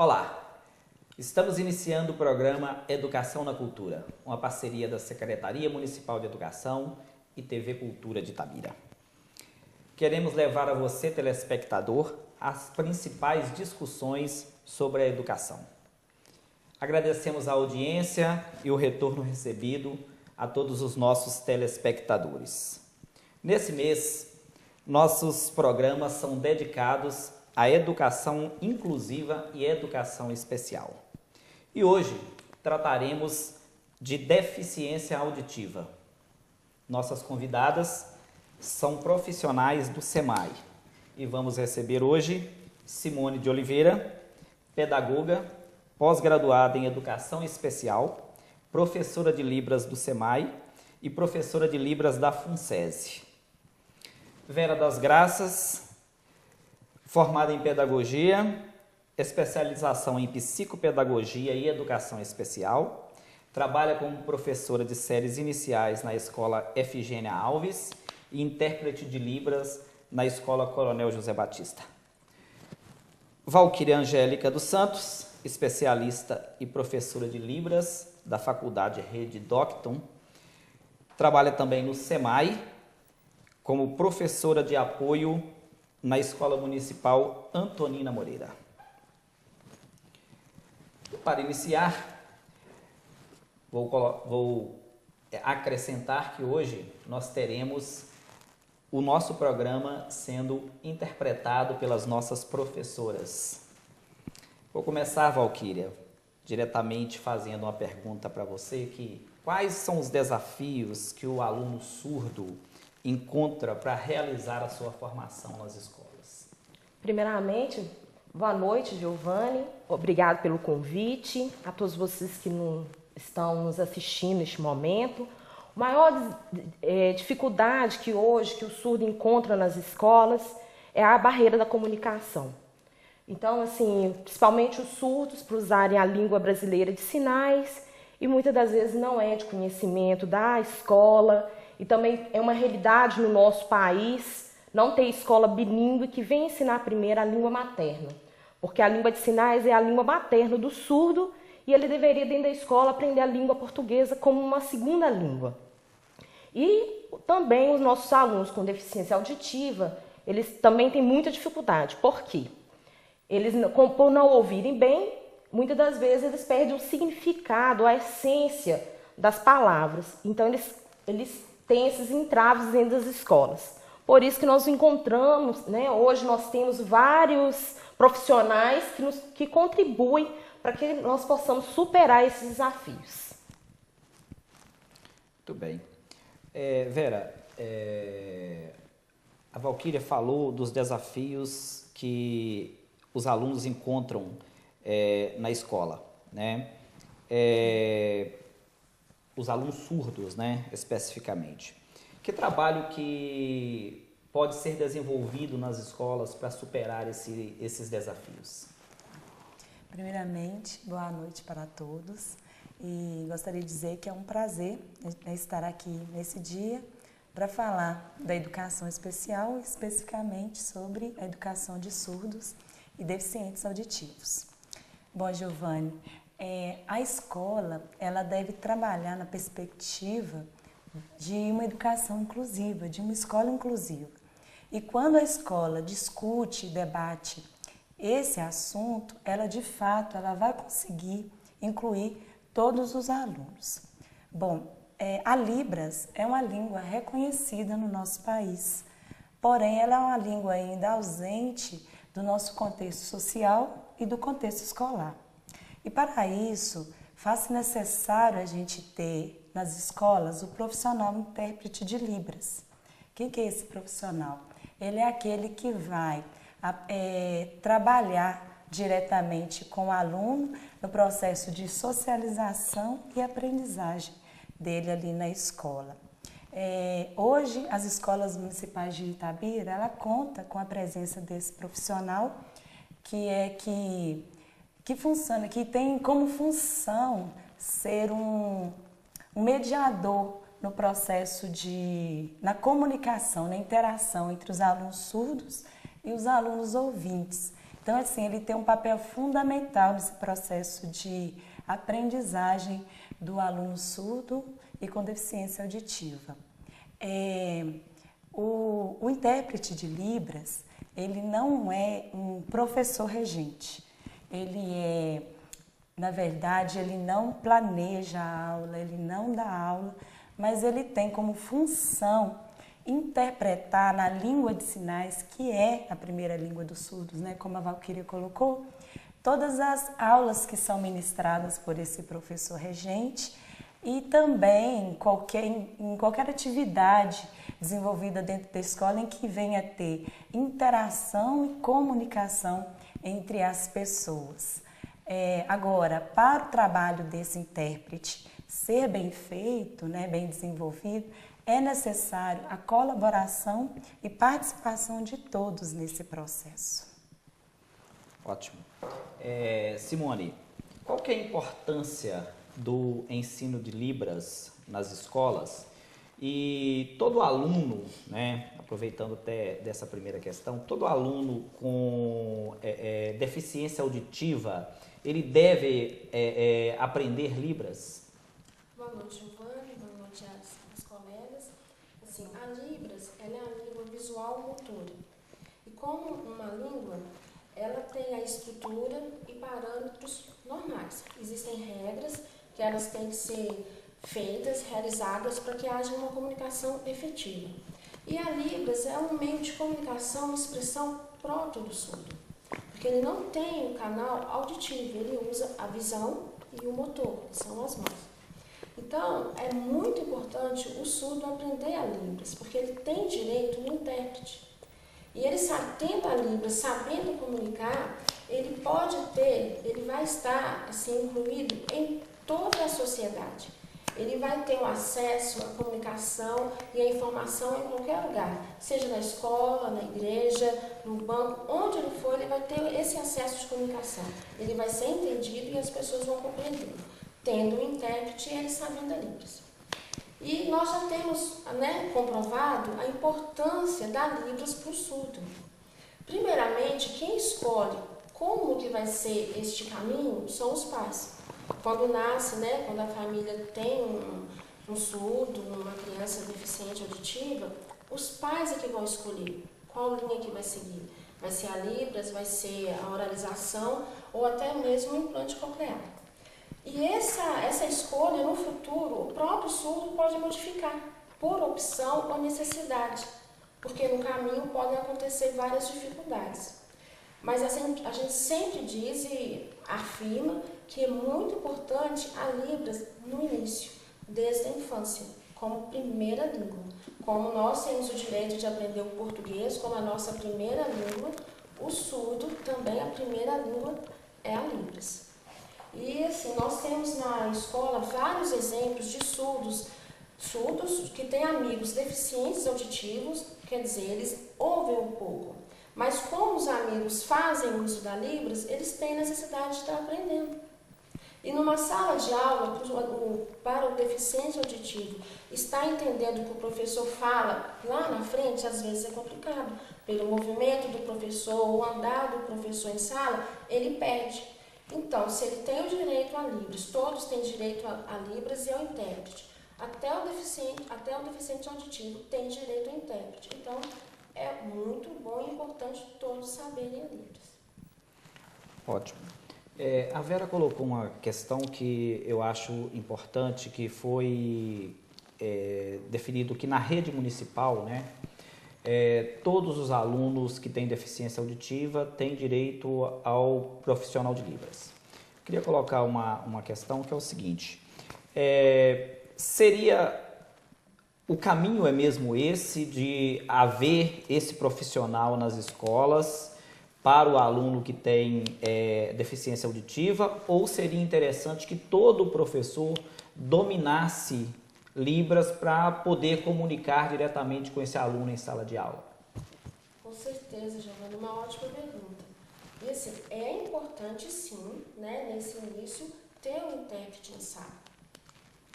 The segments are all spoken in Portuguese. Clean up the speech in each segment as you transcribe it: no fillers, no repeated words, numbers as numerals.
Olá, estamos iniciando o programa Educação na Cultura, uma parceria da Secretaria Municipal de Educação e TV Cultura de Itabira. Queremos levar a você, telespectador, as principais discussões sobre a educação. Agradecemos a audiência e o retorno recebido a todos os nossos telespectadores. Nesse mês, nossos programas são dedicados à educação inclusiva e educação especial. E hoje trataremos de deficiência auditiva. Nossas convidadas são profissionais do SEMAI e vamos receber hoje Simone de Oliveira, pedagoga, pós-graduada em Educação Especial, professora de Libras do SEMAI e professora de Libras da FUNSESI. Vera das Graças, formada em Pedagogia, especialização em Psicopedagogia e Educação Especial, trabalha como professora de séries iniciais na Escola Efigênia Alves e intérprete de Libras na Escola Coronel José Batista. Valquíria Angélica dos Santos, especialista e professora de Libras da Faculdade Rede Docton, trabalha também no SEMAI como professora de apoio na Escola Municipal Antonina Moreira. Para iniciar, vou acrescentar que hoje nós teremos o nosso programa sendo interpretado pelas nossas professoras. Vou começar, Valquíria, diretamente fazendo uma pergunta para você, quais são os desafios que o aluno surdo encontra para realizar a sua formação nas escolas? Primeiramente, boa noite, Giovanni. Obrigado pelo convite. A todos vocês que estão nos assistindo neste momento. A maior dificuldade que hoje o surdo encontra nas escolas é a barreira da comunicação. Então, assim, principalmente os surdos, para usarem a língua brasileira de sinais, e muitas das vezes não é de conhecimento da escola, e também é uma realidade no nosso país não ter escola bilíngue que venha ensinar primeiro a língua materna, porque a língua de sinais é a língua materna do surdo e ele deveria, dentro da escola, aprender a língua portuguesa como uma segunda língua. E também os nossos alunos com deficiência auditiva, eles também têm muita dificuldade. Por quê? Eles, por não ouvirem bem, muitas das vezes eles perdem o significado, a essência das palavras. Então, eles têm esses entraves dentro das escolas. Por isso que nós encontramos, hoje nós temos vários profissionais que contribuem para que nós possamos superar esses desafios. Muito bem. Vera, a Valquíria falou dos desafios que os alunos encontram na escola, né? Os alunos surdos, né, especificamente. Que trabalho que pode ser desenvolvido nas escolas para superar esses desafios? Primeiramente, boa noite para todos e gostaria de dizer que é um prazer estar aqui nesse dia para falar da educação especial, especificamente sobre a educação de surdos e deficientes auditivos. Bom, Giovanni, a escola ela deve trabalhar na perspectiva de uma educação inclusiva, de uma escola inclusiva. E quando a escola discute, debate esse assunto, ela de fato vai conseguir incluir todos os alunos. Bom, a Libras é uma língua reconhecida no nosso país, porém ela é uma língua ainda ausente do nosso contexto social e do contexto escolar. E para isso, faz-se necessário a gente ter nas escolas o profissional intérprete de Libras. Quem que é esse profissional? Ele é aquele que vai trabalhar diretamente com o aluno no processo de socialização e aprendizagem dele ali na escola. Hoje, as escolas municipais de Itabira, ela conta com a presença desse profissional que funciona, que tem como função ser um mediador no processo na comunicação, na interação entre os alunos surdos e os alunos ouvintes. Então, assim, ele tem um papel fundamental nesse processo de aprendizagem do aluno surdo e com deficiência auditiva. O intérprete de Libras, ele não é um professor regente. Na verdade, ele não planeja a aula, ele não dá aula, mas ele tem como função interpretar na língua de sinais, que é a primeira língua dos surdos, né? Como a Valquíria colocou, todas as aulas que são ministradas por esse professor regente e também em qualquer atividade desenvolvida dentro da escola em que venha a ter interação e comunicação entre as pessoas. Agora, para o trabalho desse intérprete ser bem feito, né, bem desenvolvido, é necessário a colaboração e participação de todos nesse processo. Ótimo. Simone, qual que é a importância do ensino de Libras nas escolas? E todo aluno, né, aproveitando até dessa primeira questão, todo aluno com deficiência auditiva, ele deve aprender Libras? Boa noite, Giovana. Boa noite às colegas. Assim, a Libras, ela é a língua visual motora. E como uma língua, ela tem a estrutura e parâmetros normais. Existem regras que elas têm que ser feitas, realizadas para que haja uma comunicação efetiva. E a Libras é um meio de comunicação e expressão próprio do surdo, porque ele não tem um canal auditivo, ele usa a visão e o motor, que são as mãos. Então, é muito importante o surdo aprender a Libras, porque ele tem direito no intérprete. E ele, tendo a Libras, sabendo comunicar, ele vai estar assim, incluído em toda a sociedade. Ele vai ter o acesso à comunicação e à informação em qualquer lugar, seja na escola, na igreja, no banco, onde ele for, ele vai ter esse acesso de comunicação. Ele vai ser entendido e as pessoas vão compreender, tendo o intérprete e ele sabendo a Libras. E nós já temos, né, comprovado a importância da Libras para o surdo. Primeiramente, quem escolhe como que vai ser este caminho são os pais. Quando nasce, né, quando a família tem um surdo, uma criança deficiente auditiva, os pais é que vão escolher qual linha que vai seguir. Vai ser a Libras, vai ser a oralização ou até mesmo o implante coclear. E essa escolha, no futuro, o próprio surdo pode modificar, por opção ou necessidade, porque no caminho podem acontecer várias dificuldades. Mas a gente sempre diz e afirma que é muito importante a Libras no início, desde a infância, como primeira língua. Como nós temos o direito de aprender o português como a nossa primeira língua, o surdo também a primeira língua é a Libras. E assim, nós temos na escola vários exemplos de surdos que têm amigos deficientes auditivos, quer dizer, eles ouvem um pouco. Mas como os amigos fazem uso da Libras, eles têm necessidade de estar aprendendo. E numa sala de aula, para o deficiente auditivo estar entendendo o que o professor fala lá na frente, às vezes é complicado. Pelo movimento do professor, o andar do professor em sala, ele perde. Então, se ele tem o direito a Libras, todos têm direito a Libras e ao intérprete. Até o deficiente auditivo tem direito ao intérprete. Então, é muito bom e importante todos saberem a Libras. Ótimo. A Vera colocou uma questão que eu acho importante, que foi definido que na rede municipal, né, todos os alunos que têm deficiência auditiva têm direito ao profissional de Libras. Queria colocar uma questão que é o seguinte, o caminho é mesmo esse de haver esse profissional nas escolas para o aluno que tem deficiência auditiva, ou seria interessante que todo professor dominasse Libras para poder comunicar diretamente com esse aluno em sala de aula? Com certeza, Giovana, uma ótima pergunta. E assim, é importante sim, né, nesse início, ter um intérprete em sala.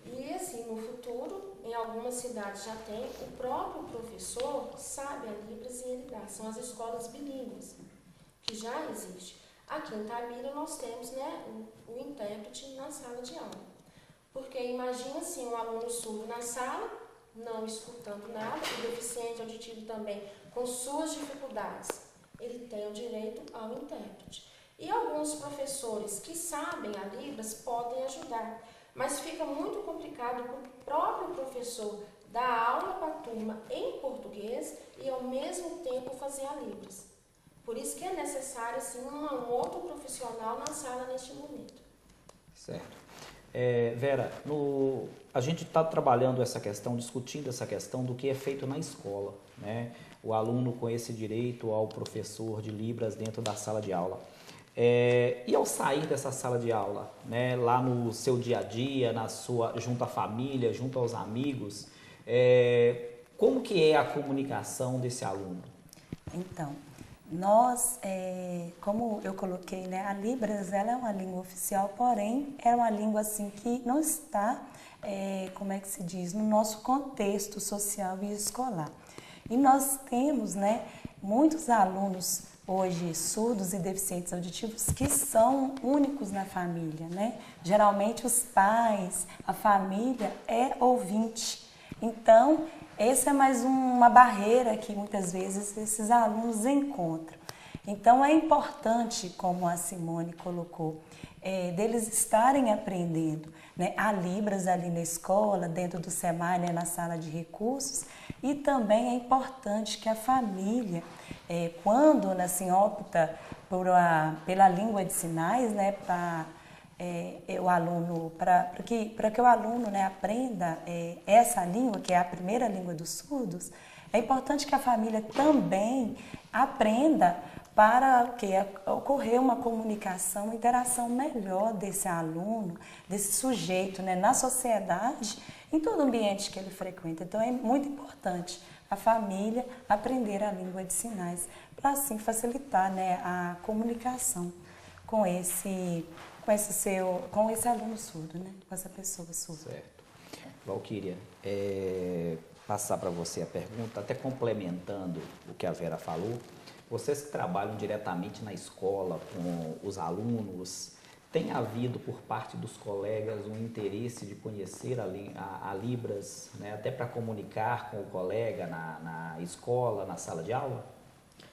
E assim, no futuro, em algumas cidades já tem, o próprio professor sabe a Libras e ele dá. São as escolas bilíngues, que já existe. Aqui em Itabira nós temos, né, o intérprete na sala de aula. Porque imagina assim, um aluno surdo na sala, não escutando nada, o deficiente auditivo também com suas dificuldades, ele tem o direito ao intérprete. E alguns professores que sabem a Libras podem ajudar, mas fica muito complicado para o próprio professor dar aula para a turma em português e ao mesmo tempo fazer a Libras. Por isso que é necessário assim, um outro profissional na sala neste momento. Certo. Vera, a gente está trabalhando essa questão, discutindo essa questão do que é feito na escola, né? O aluno com esse direito ao professor de Libras dentro da sala de aula. E ao sair dessa sala de aula, né, lá no seu dia a dia, junto à família, junto aos amigos, como que é a comunicação desse aluno? Então, nós, como eu coloquei, né, a Libras ela é uma língua oficial, porém é uma língua assim que não está, como é que se diz, no nosso contexto social e escolar. E nós temos, né, muitos alunos hoje surdos e deficientes auditivos que são únicos na família, né? Geralmente os pais, a família é ouvinte. Então, essa é mais uma barreira que muitas vezes esses alunos encontram. Então, é importante, como a Simone colocou, deles estarem aprendendo, né, a Libras ali na escola, dentro do SEMAI, né, na sala de recursos, e também é importante que a família, quando assim, opta pela língua de sinais, né, para que o aluno, né, aprenda essa língua, que é a primeira língua dos surdos, é importante que a família também aprenda para que ocorrer uma comunicação, uma interação melhor desse aluno, desse sujeito, né, na sociedade, em todo o ambiente que ele frequenta. Então é muito importante a família aprender a língua de sinais para assim facilitar, né, a comunicação com esse aluno surdo, né, com essa pessoa surda. Certo. Valquíria, passar para você a pergunta, até complementando o que a Vera falou. Vocês que trabalham diretamente na escola com os alunos, tem havido por parte dos colegas um interesse de conhecer a Libras, né, até para comunicar com o colega na escola, na sala de aula?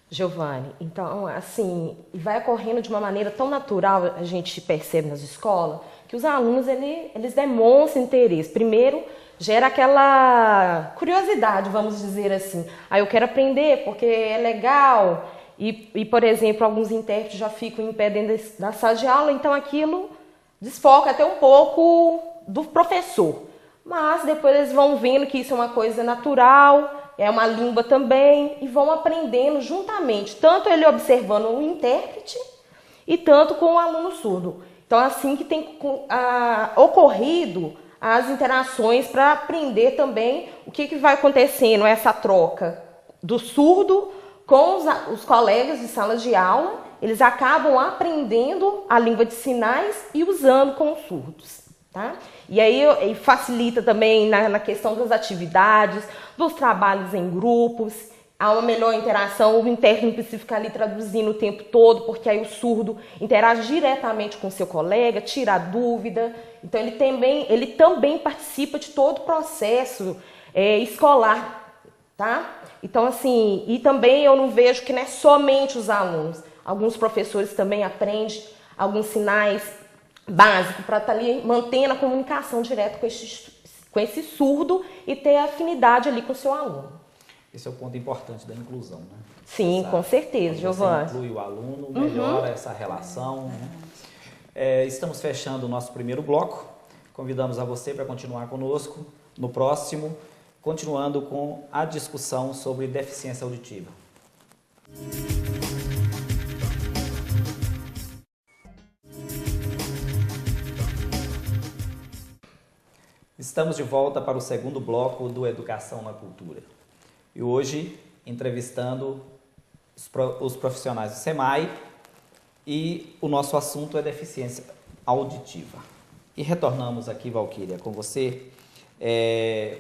Giovanni, então, assim, vai ocorrendo de uma maneira tão natural, a gente percebe nas escolas, que os alunos, eles demonstram interesse. Primeiro, gera aquela curiosidade, vamos dizer assim. Aí eu quero aprender porque é legal. E, por exemplo, alguns intérpretes já ficam em pé dentro da sala de aula, então aquilo desfoca até um pouco do professor. Mas depois eles vão vendo que isso é uma coisa natural, é uma língua também, e vão aprendendo juntamente, tanto ele observando o intérprete e tanto com o aluno surdo. Então, assim que tem ocorrido as interações para aprender também o que vai acontecendo, essa troca do surdo com os colegas de sala de aula. Eles acabam aprendendo a língua de sinais e usando com os surdos, tá? E aí facilita também na questão das atividades, dos trabalhos em grupos, há uma melhor interação, o intérprete não precisa ficar ali traduzindo o tempo todo, porque aí o surdo interage diretamente com o seu colega, tira a dúvida. Então ele também participa de todo o processo escolar, tá? Então assim, e também eu não vejo que não é somente os alunos, alguns professores também aprendem alguns sinais básicos para estar ali mantendo a comunicação direta com esse surdo e ter afinidade ali com o seu aluno. Esse é o ponto importante da inclusão, né? Sim, Exato. com certeza, Giovanni. Você inclui o aluno, melhora essa relação. Né? Estamos fechando o nosso primeiro bloco. Convidamos a você para continuar conosco no próximo, continuando com a discussão sobre deficiência auditiva. Estamos de volta para o segundo bloco do Educação na Cultura. E hoje, entrevistando os profissionais do SEMAI, e o nosso assunto é deficiência auditiva. E retornamos aqui, Valquíria, com você,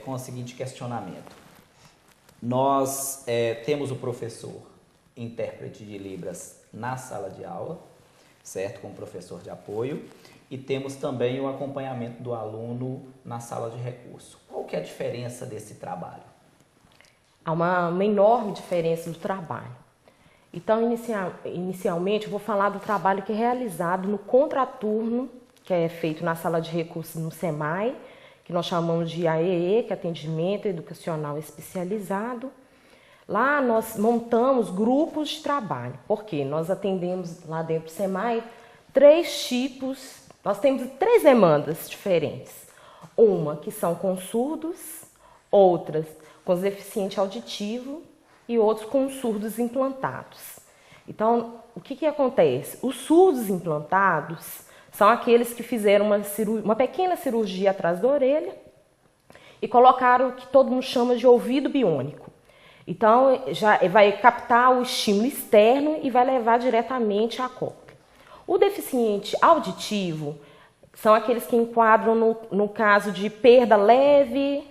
com o seguinte questionamento. Nós temos o professor intérprete de Libras na sala de aula, certo? Com o professor de apoio. E temos também o acompanhamento do aluno na sala de recurso. Qual que é a diferença desse trabalho? Há uma enorme diferença do trabalho. Então, inicialmente, eu vou falar do trabalho que é realizado no contraturno, que é feito na sala de recursos no SEMAI, que nós chamamos de AEE, que é Atendimento Educacional Especializado. Lá nós montamos grupos de trabalho, porque nós atendemos lá dentro do SEMAI 3 tipos, nós temos 3 demandas diferentes. Uma que são com surdos, outras com deficiente auditivo e outros com surdos implantados. Então, o que acontece? Os surdos implantados são aqueles que fizeram uma pequena cirurgia atrás da orelha e colocaram o que todo mundo chama de ouvido biônico. Então, já vai captar o estímulo externo e vai levar diretamente à cóclea. O deficiente auditivo são aqueles que enquadram no caso de perda leve,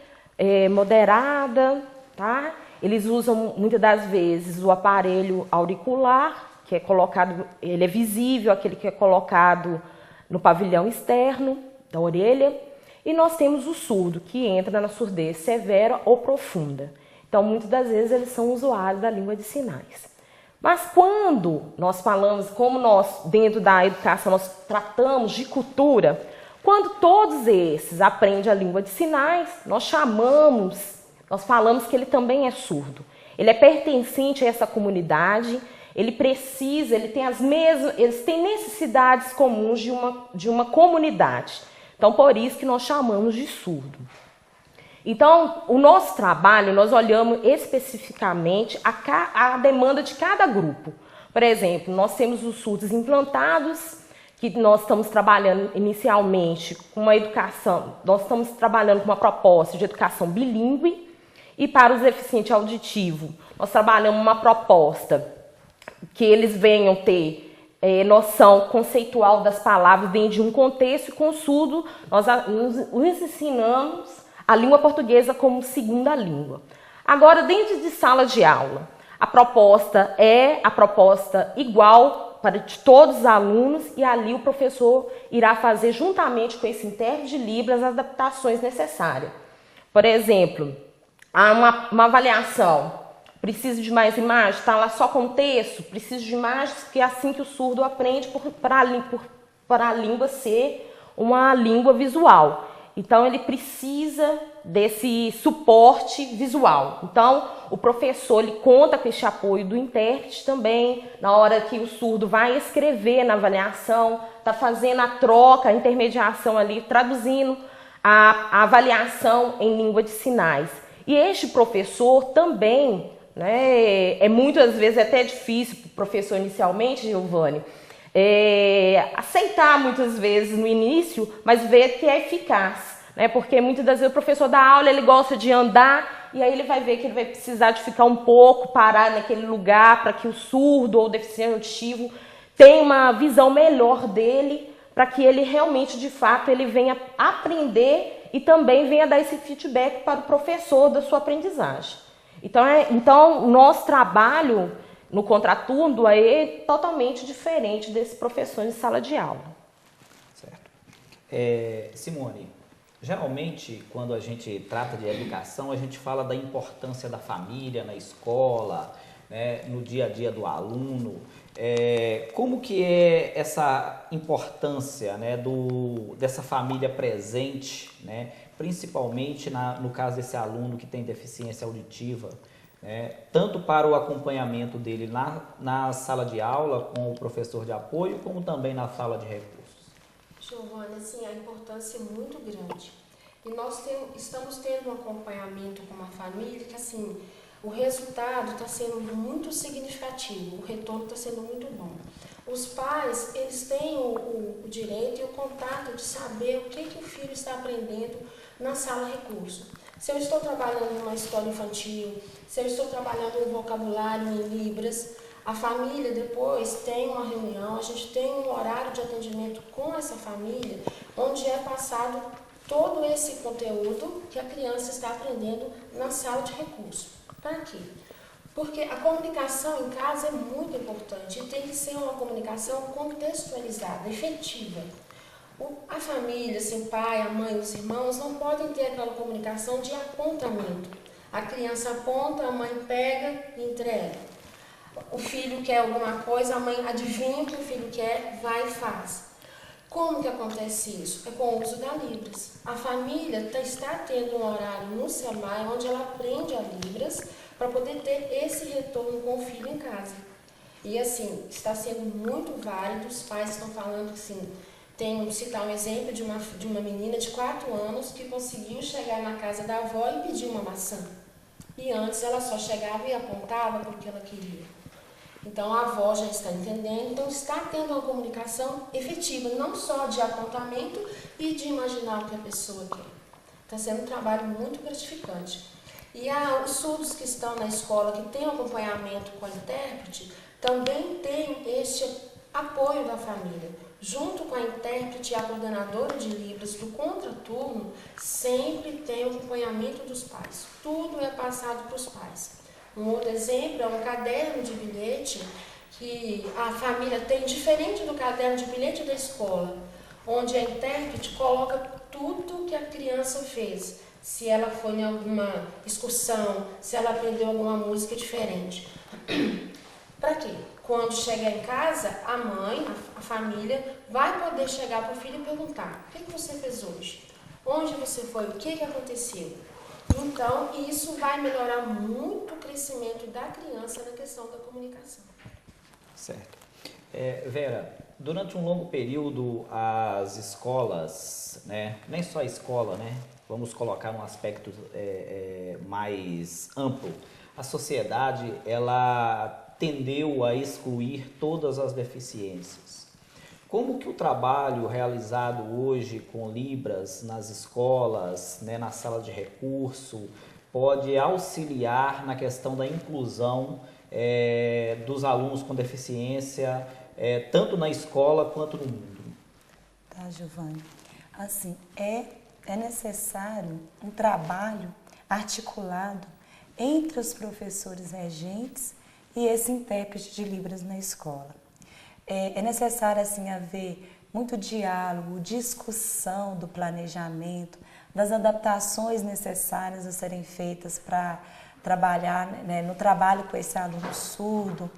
moderada, tá? Eles usam muitas das vezes o aparelho auricular, que é colocado, ele é visível, aquele que é colocado no pavilhão externo da orelha. E nós temos o surdo, que entra na surdez severa ou profunda. Então, muitas das vezes, eles são usuários da língua de sinais. Mas quando nós falamos, como nós, dentro da educação, nós tratamos de cultura, quando todos esses aprendem a língua de sinais, nós falamos que ele também é surdo. Ele é pertencente a essa comunidade, ele tem eles têm necessidades comuns de uma comunidade. Então, por isso que nós chamamos de surdo. Então, o nosso trabalho, nós olhamos especificamente a demanda de cada grupo. Por exemplo, nós temos os surdos implantados, que nós estamos trabalhando inicialmente com uma educação, nós estamos trabalhando com uma proposta de educação bilíngue, e para os deficientes auditivos, nós trabalhamos uma proposta que eles venham ter noção conceitual das palavras dentro de um contexto, e com o surdo nós os ensinamos a língua portuguesa como segunda língua. Agora, dentro de sala de aula, a proposta é a proposta igual para todos os alunos, e ali o professor irá fazer, juntamente com esse intérprete de Libras, as adaptações necessárias. Por exemplo, há uma avaliação, precisa de mais imagens, está lá só com texto, precisa de imagens, que é assim que o surdo aprende para a língua ser uma língua visual. Então, ele precisa desse suporte visual. Então, o professor ele conta com esse apoio do intérprete também, na hora que o surdo vai escrever na avaliação, está fazendo a troca, a intermediação ali, traduzindo a avaliação em língua de sinais. E este professor também, né, muitas vezes é até difícil para o professor inicialmente, Giovanni, aceitar muitas vezes no início, mas ver que é eficaz, né? Porque muitas das vezes o professor da aula ele gosta de andar, e aí ele vai ver que ele vai precisar de ficar um pouco, parar naquele lugar para que o surdo ou o deficiente auditivo tenha uma visão melhor dele, para que ele realmente, de fato, ele venha aprender e também venha dar esse feedback para o professor da sua aprendizagem. Então o nosso trabalho no contraturno é totalmente diferente desse professor de sala de aula. Certo. Simone, geralmente quando a gente trata de educação, a gente fala da importância da família na escola, né, no dia a dia do aluno. Como que é essa importância, né, dessa família presente, né, principalmente no caso desse aluno que tem deficiência auditiva, tanto para o acompanhamento dele na sala de aula com o professor de apoio, como também na sala de recursos? Giovana, assim, a importância é muito grande. E nós estamos tendo um acompanhamento com uma família que, assim, o resultado está sendo muito significativo, o retorno está sendo muito bom. Os pais, eles têm o direito e o contato de saber o que o filho está aprendendo na sala recurso. Se eu estou trabalhando numa história infantil, se eu estou trabalhando um vocabulário em Libras, a família depois tem uma reunião, a gente tem um horário de atendimento com essa família, onde é passado todo esse conteúdo que a criança está aprendendo na sala de recurso. Para quê? Porque a comunicação em casa é muito importante e tem que ser uma comunicação contextualizada, efetiva. A família, assim, o pai, a mãe, os irmãos não podem ter aquela comunicação de apontamento. A criança aponta, a mãe pega e entrega. O filho quer alguma coisa, a mãe adivinha o que o filho quer, vai e faz. Como que acontece isso? É com o uso da Libras. A família está tendo um horário no celular onde ela aprende a Libras para poder ter esse retorno com o filho em casa. E assim, está sendo muito válido, os pais estão falando assim, citar um exemplo de uma menina de 4 anos que conseguiu chegar na casa da avó e pedir uma maçã. E antes ela só chegava e apontava porque ela queria. Então a avó já está entendendo, então está tendo uma comunicação efetiva, não só de apontamento e de imaginar o que a pessoa quer. Está sendo um trabalho muito gratificante. E os surdos que estão na escola, que têm acompanhamento com a intérprete, também têm este apoio da família. Junto com a intérprete e a coordenadora de Libras do contraturno, sempre tem o acompanhamento dos pais. Tudo é passado para os pais. Um outro exemplo é um caderno de bilhete que a família tem, diferente do caderno de bilhete da escola, onde a intérprete coloca tudo que a criança fez. Se ela foi em alguma excursão, se ela aprendeu alguma música diferente. Para quê? Quando chegar em casa, a mãe, a família, vai poder chegar para o filho e perguntar: o que você fez hoje? Onde você foi? O que aconteceu? Então, isso vai melhorar muito o crescimento da criança na questão da comunicação. Certo. Vera, durante um longo período, as escolas, né, nem só a escola, né, vamos colocar um aspecto mais amplo, a sociedade, ela tendeu a excluir todas as deficiências. Como que o trabalho realizado hoje com Libras nas escolas, né, na sala de recurso, pode auxiliar na questão da inclusão dos alunos com deficiência, tanto na escola quanto no mundo? Tá, Giovani. Assim, é necessário um trabalho articulado entre os professores regentes e esse intérprete de Libras na escola. É necessário, assim, haver muito diálogo, discussão do planejamento, das adaptações necessárias a serem feitas para trabalhar, né, no trabalho com esse aluno surdo,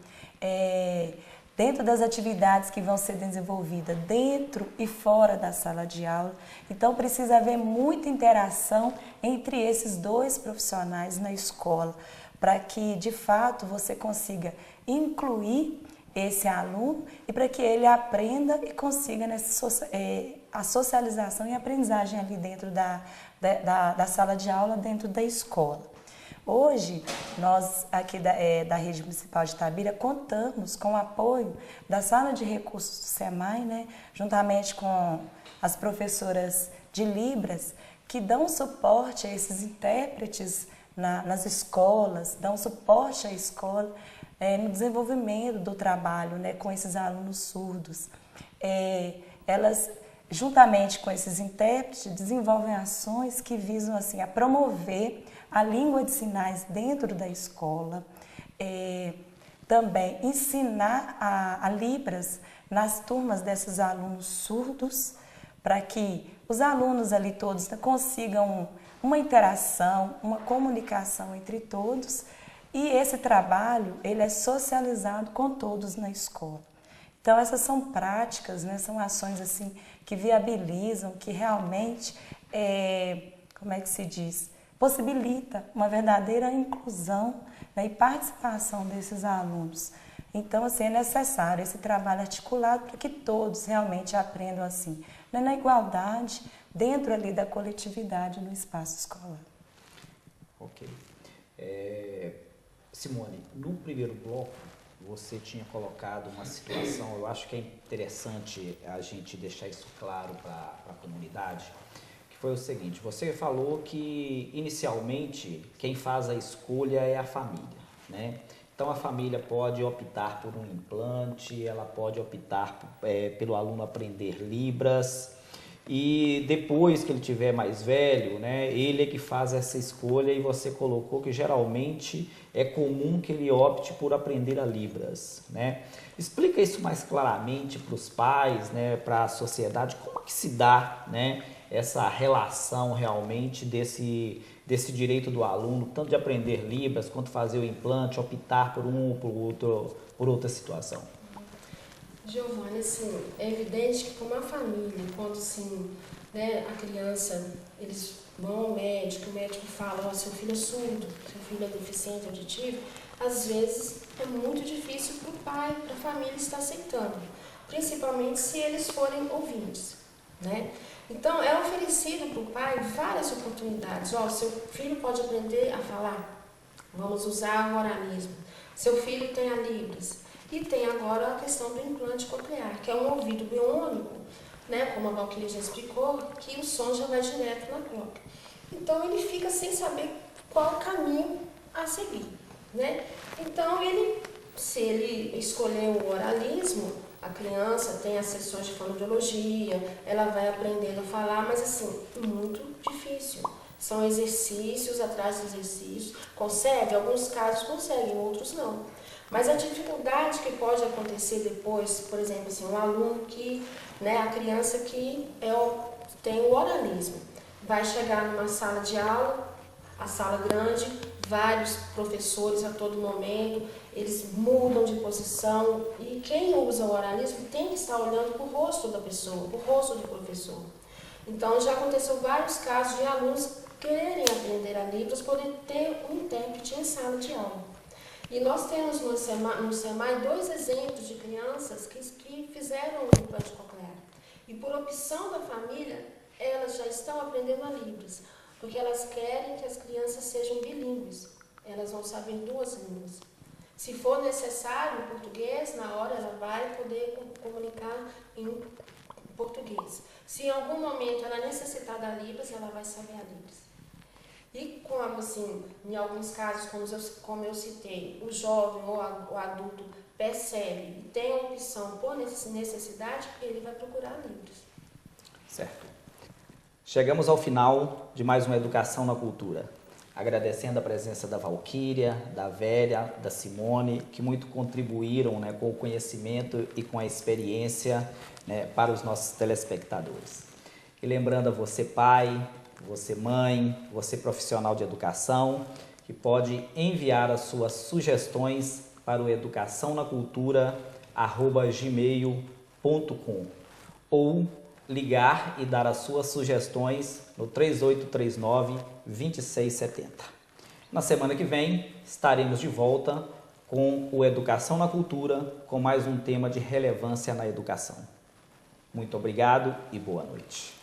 dentro das atividades que vão ser desenvolvidas dentro e fora da sala de aula. Então, precisa haver muita interação entre esses dois profissionais na escola, para que, de fato, você consiga incluir esse aluno e para que ele aprenda e consiga a socialização e aprendizagem ali dentro da sala de aula, dentro da escola. Hoje, nós aqui da Rede Municipal de Itabira contamos com o apoio da Sala de Recursos do SEMAI, né, juntamente com as professoras de Libras, que dão suporte a esses intérpretes nas escolas, dão suporte à escola no desenvolvimento do trabalho, né, com esses alunos surdos. Elas, juntamente com esses intérpretes, desenvolvem ações que visam assim, a promover a língua de sinais dentro da escola, também ensinar a Libras nas turmas desses alunos surdos, para que os alunos ali todos consigam uma interação, uma comunicação entre todos. E esse trabalho, ele é socializado com todos na escola. Então, essas são práticas, né, são ações assim, que viabilizam, que realmente, como é que se diz, possibilita uma verdadeira inclusão, né, e participação desses alunos. Então, assim, é necessário esse trabalho articulado para que todos realmente aprendam assim, né, na igualdade, dentro ali da coletividade no espaço escolar. Ok. Simone, no primeiro bloco, você tinha colocado uma situação, eu acho que é interessante a gente deixar isso claro para a comunidade, que foi o seguinte: você falou que, inicialmente, quem faz a escolha é a família, né? Então, a família pode optar por um implante, ela pode optar pelo aluno aprender Libras, e depois que ele tiver mais velho, né, ele é que faz essa escolha e você colocou que geralmente é comum que ele opte por aprender a Libras, né? Explica isso mais claramente para os pais, né, para a sociedade, como que se dá, né, essa relação realmente desse direito do aluno, tanto de aprender Libras quanto fazer o implante, optar por um ou por outra situação. Giovana, assim, é evidente que como a família, quando assim, né, a criança, eles vão ao médico, o médico fala, ó, seu filho é surdo, seu filho é deficiente auditivo, às vezes é muito difícil para o pai, para a família estar aceitando, principalmente se eles forem ouvintes, né? Então, é oferecido para o pai várias oportunidades. Ó, seu filho pode aprender a falar, vamos usar o oralismo. Seu filho tem a Libras. E tem agora a questão do implante coclear, que é um ouvido biônico, né, como a Valquíria já explicou, que o som já vai direto na cóclea. Então ele fica sem saber qual caminho a seguir, né? Então se ele escolher o oralismo, a criança tem as sessões de fonoaudiologia, ela vai aprendendo a falar, mas assim, muito difícil. São exercícios atrás de exercícios. Consegue? Alguns casos conseguem, outros não. Mas a dificuldade que pode acontecer depois, por exemplo, assim, um aluno que, né, a criança que tem o oralismo, vai chegar numa sala de aula, a sala grande, vários professores a todo momento, eles mudam de posição e quem usa o oralismo tem que estar olhando para o rosto da pessoa, para o rosto do professor. Então já aconteceu vários casos de alunos quererem aprender a Libras, poder ter um intérprete em sala de aula. E nós temos no SEMAI 2 exemplos de crianças que fizeram o implante coclear. E por opção da família, elas já estão aprendendo a Libras, porque elas querem que as crianças sejam bilíngues. Elas vão saber 2 línguas. Se for necessário, em português, na hora ela vai poder comunicar em português. Se em algum momento ela necessitar da Libras, ela vai saber a Libras. E como, assim, em alguns casos, como eu citei, o jovem ou o adulto percebe e tem a opção por necessidade, ele vai procurar Libras. Certo. Chegamos ao final de mais uma Educação na Cultura. Agradecendo a presença da Valquíria, da Véria, da Simone, que muito contribuíram, né, com o conhecimento e com a experiência, né, para os nossos telespectadores. E lembrando a você, pai, você mãe, você profissional de educação, que pode enviar as suas sugestões para o educaçãonacultura@gmail.com ou ligar e dar as suas sugestões no 3839-2670. Na semana que vem estaremos de volta com o Educação na Cultura, com mais um tema de relevância na educação. Muito obrigado e boa noite.